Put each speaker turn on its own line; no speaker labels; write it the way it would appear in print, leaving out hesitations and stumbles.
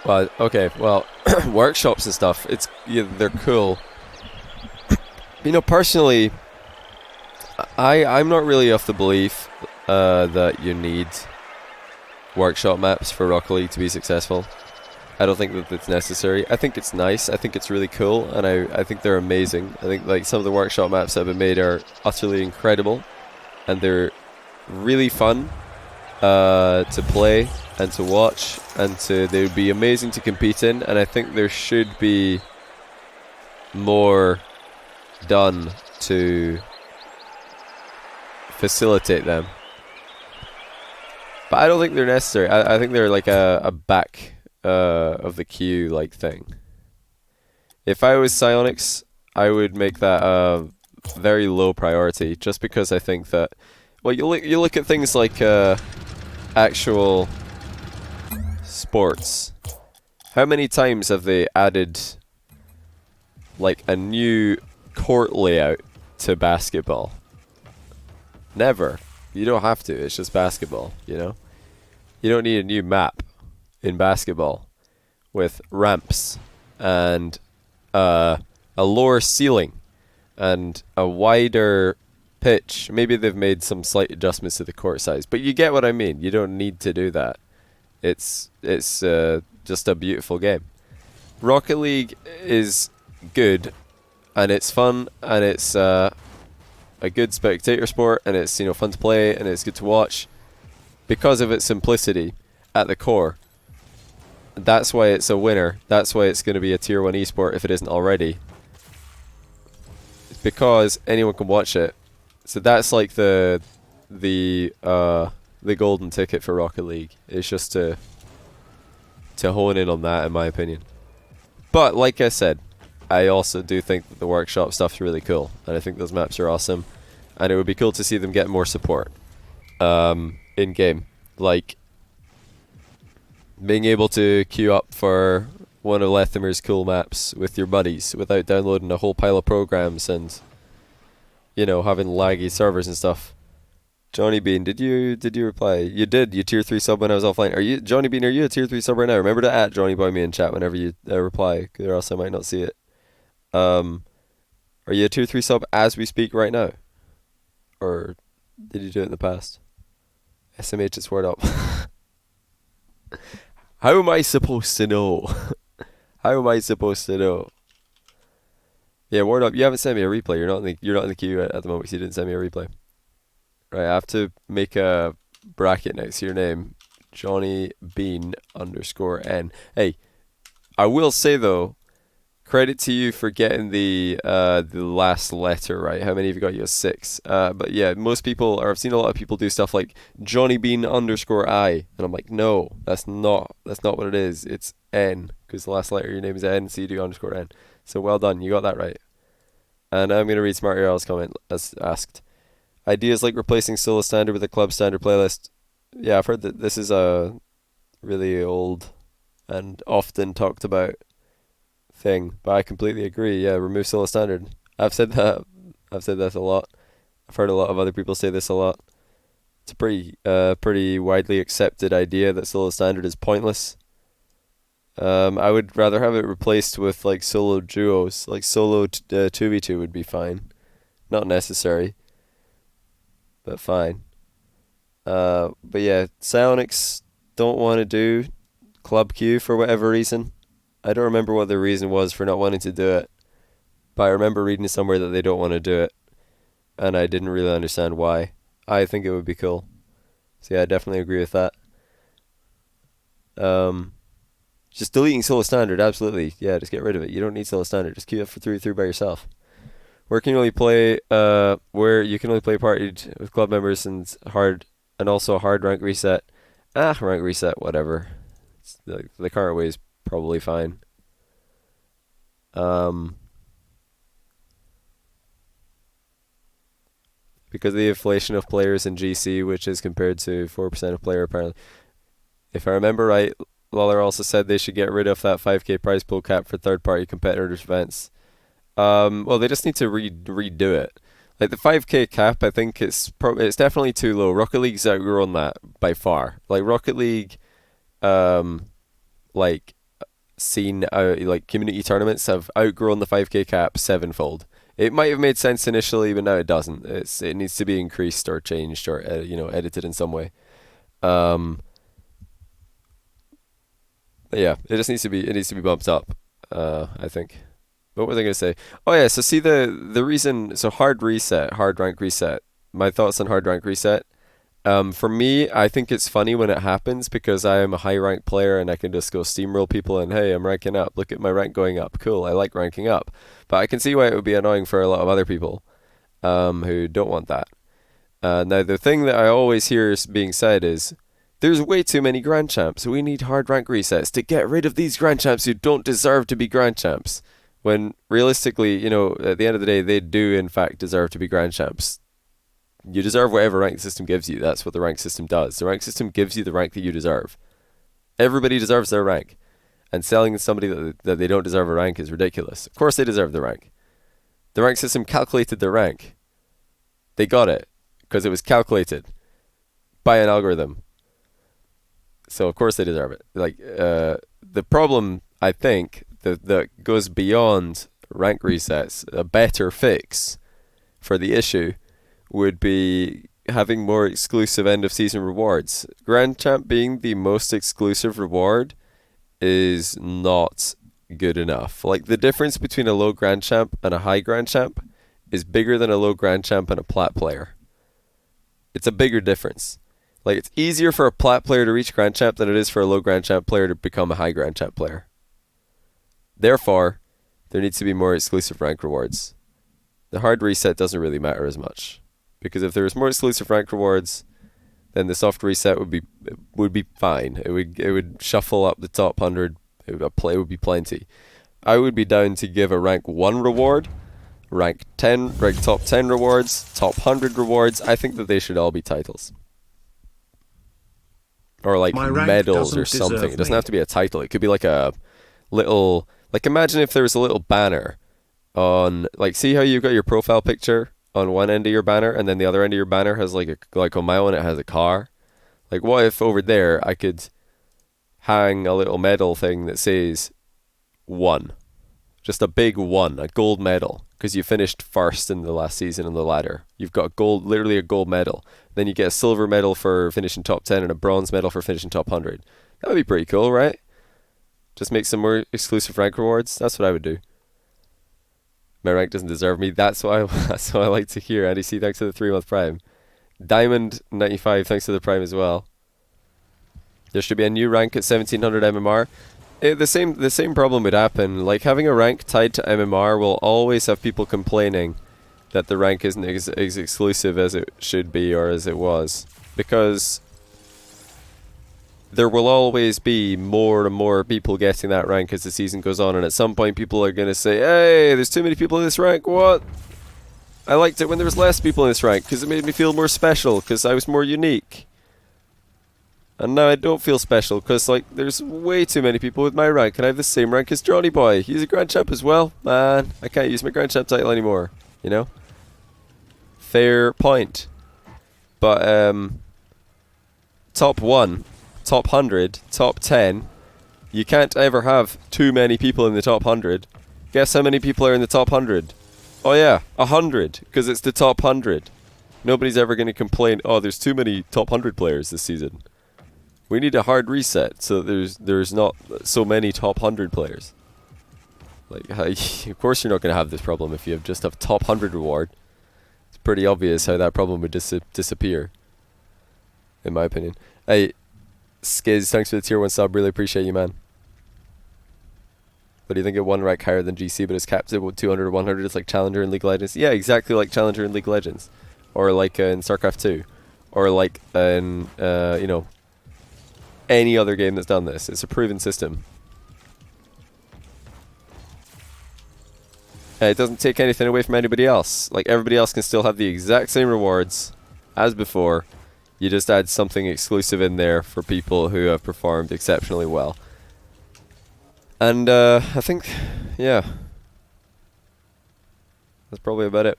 Well, okay, well, workshops and stuff, they're cool. Personally, I'm not really of the belief that you need workshop maps for Rocket League to be successful. I don't think that it's necessary. I think it's nice. I think it's really cool, and I think they're amazing. I think like some of the workshop maps that have been made are utterly incredible, and they're really fun to play and to watch, and they would be amazing to compete in. And I think there should be more done to facilitate them. But I don't think they're necessary. I think they're like a back of the queue like thing. If I was Psyonix, I would make that a very low priority, just because I think that, well, you look at things like actual sports. How many times have they added like a new court layout to basketball? Never. You don't have to. It's just basketball, you know? You don't need a new map in basketball with ramps and a lower ceiling and a wider pitch. Maybe they've made some slight adjustments to the court size, but you get what I mean. You don't need to do that. It's just a beautiful game. Rocket League is good, and it's fun, and it's a good spectator sport, and it's fun to play, and it's good to watch because of its simplicity at the core. That's why it's a winner. That's why it's going to be a tier 1 esport if it isn't already. It's because anyone can watch it. So that's like the golden ticket for Rocket League. It's just to hone in on that, in my opinion. But like I said, I also do think that the workshop stuff's really cool, and I think those maps are awesome, and it would be cool to see them get more support in game, like being able to queue up for one of Lethimer's cool maps with your buddies without downloading a whole pile of programs and having laggy servers and stuff. Johnny Bean, did you reply? You did. You tier 3 sub when I was offline. Are you Johnny Bean? Are you a tier 3 sub right now? Remember to at Johnny Boy me in chat whenever you reply, or else I might not see it. Are you a tier 3 sub as we speak right now, or did you do it in the past? SMH is word up. How am I supposed to know? How am I supposed to know? Yeah, word up. You haven't sent me a replay. You're not in the queue at the moment, because you didn't send me a replay. Right, I have to make a bracket next to your name, Johnny Bean _N. Hey, I will say though, credit to you for getting the last letter right. How many of you got? You got 6. But yeah, most people, or I've seen a lot of people do stuff like Johnny Bean _I, and I'm like, no, that's not what it is. It's N, because the last letter of your name is N, so you do _N. So well done, you got that right. And I'm gonna read Smart URL's comment as asked. Ideas like replacing solo standard with a club standard playlist. Yeah, I've heard that this is a really old and often talked about thing, but I completely agree. Yeah, remove solo standard. I've said that. I've said that a lot. I've heard a lot of other people say this a lot. It's a pretty widely accepted idea that solo standard is pointless. I would rather have it replaced with like solo duos, like solo 2v2 would be fine. Not necessary, but fine. But yeah, Psyonix don't want to do club queue for whatever reason. I don't remember what the reason was for not wanting to do it, but I remember reading somewhere that they don't want to do it, and I didn't really understand why. I think it would be cool. So yeah, I definitely agree with that. Just deleting solo standard, absolutely. Yeah, just get rid of it. You don't need solo standard. Just queue up for 3v3 by yourself. Where can you only play? Where you can only play partied with club members and also hard rank reset. Rank reset, whatever. The current way is probably fine. Because of the inflation of players in GC, which is compared to 4% of player apparently. If I remember right, Lawler also said they should get rid of that 5k prize pool cap for third-party competitors' events. Well, they just need to redo it. Like the 5k cap, I think it's definitely too low. Rocket League's outgrown that by far. Like Rocket League, like seen like community tournaments have outgrown the 5k cap sevenfold. It might have made sense initially, but now it doesn't. It needs to be increased or changed or edited in some way. Yeah, it needs to be bumped up. I think. What was I gonna say? Oh yeah, so see the reason. So hard rank reset. My thoughts on hard rank reset. For me, I think it's funny when it happens because I am a high rank player and I can just go steamroll people and hey, I'm ranking up. Look at my rank going up. Cool, I like ranking up. But I can see why it would be annoying for a lot of other people who don't want that. Now, the thing that I always hear being said is there's way too many Grand Champs. We need hard rank resets to get rid of these Grand Champs who don't deserve to be Grand Champs. When realistically, at the end of the day, they do in fact deserve to be Grand Champs. You deserve whatever rank the system gives you. That's what the rank system does. The rank system gives you the rank that you deserve. Everybody deserves their rank. And selling somebody that they don't deserve a rank is ridiculous. Of course they deserve the rank. The rank system calculated their rank. They got it because it was calculated by an algorithm. So of course they deserve it. The problem, I think, that goes beyond rank resets, a better fix for the issue would be having more exclusive end of season rewards. Grand Champ being the most exclusive reward is not good enough. Like the difference between a low Grand Champ and a high Grand Champ is bigger than a low Grand Champ and a plat player. It's a bigger difference. Like it's easier for a plat player to reach Grand Champ than it is for a low Grand Champ player to become a high Grand Champ player. Therefore, there needs to be more exclusive rank rewards. The hard reset doesn't really matter as much. Because if there was more exclusive rank rewards, then the soft reset would be fine. It would shuffle up the top 100. It would be plenty. I would be down to give a rank 1 reward, rank top 10 rewards, top 100 rewards. I think that they should all be titles. Or like medals or something. It doesn't have to be a title. It could be like a little, like imagine if there was a little banner on, like see how you've got your profile picture on one end of your banner and then the other end of your banner has like on my one it has a car. Like what if over there I could hang a little medal thing that says 1. Just a big 1, a gold medal. Because you finished first in the last season on the ladder. You've got gold, literally a gold medal. Then you get a silver medal for finishing top 10 and a bronze medal for finishing top 100. That would be pretty cool, right? Just make some more exclusive rank rewards. That's what I would do. My rank doesn't deserve me. That's what I like to hear. Andy C, thanks for the 3-month prime. Diamond 95, thanks for the prime as well. There should be a new rank at 1700 MMR. The same problem would happen. Like having a rank tied to MMR will always have people complaining that the rank isn't as exclusive as it should be or as it was, because there will always be more and more people getting that rank as the season goes on, and at some point people are going to say, hey, there's too many people in this rank. What? I liked it when there was less people in this rank because it made me feel more special because I was more unique. And now I don't feel special because like there's way too many people with my rank and I have the same rank as Johnny Boy. He's a Grand Champ as well. Man, I can't use my Grand Champ title anymore. You know? Fair point. But top 1, top 100, top 10, you can't ever have too many people in the top 100. Guess how many people are in the top 100? Oh yeah, 100, because it's the top 100. Nobody's ever going to complain, oh there's too many top 100 players this season. We need a hard reset so there's not so many top 100 players. Like, of course you're not going to have this problem if you just have top 100 reward. It's pretty obvious how that problem would disappear, in my opinion. Hey, Skiz, thanks for the tier 1 sub. Really appreciate you, man. What do you think of one rank higher than GC but it's capped at 200 or 100? It's like Challenger in League of Legends. Yeah, exactly like Challenger in League of Legends. Or like in StarCraft 2. Or like in, you know, any other game that's done this. It's a proven system. And it doesn't take anything away from anybody else. Like everybody else can still have the exact same rewards as before. You just add something exclusive in there for people who have performed exceptionally well. And I think, yeah, that's probably about it.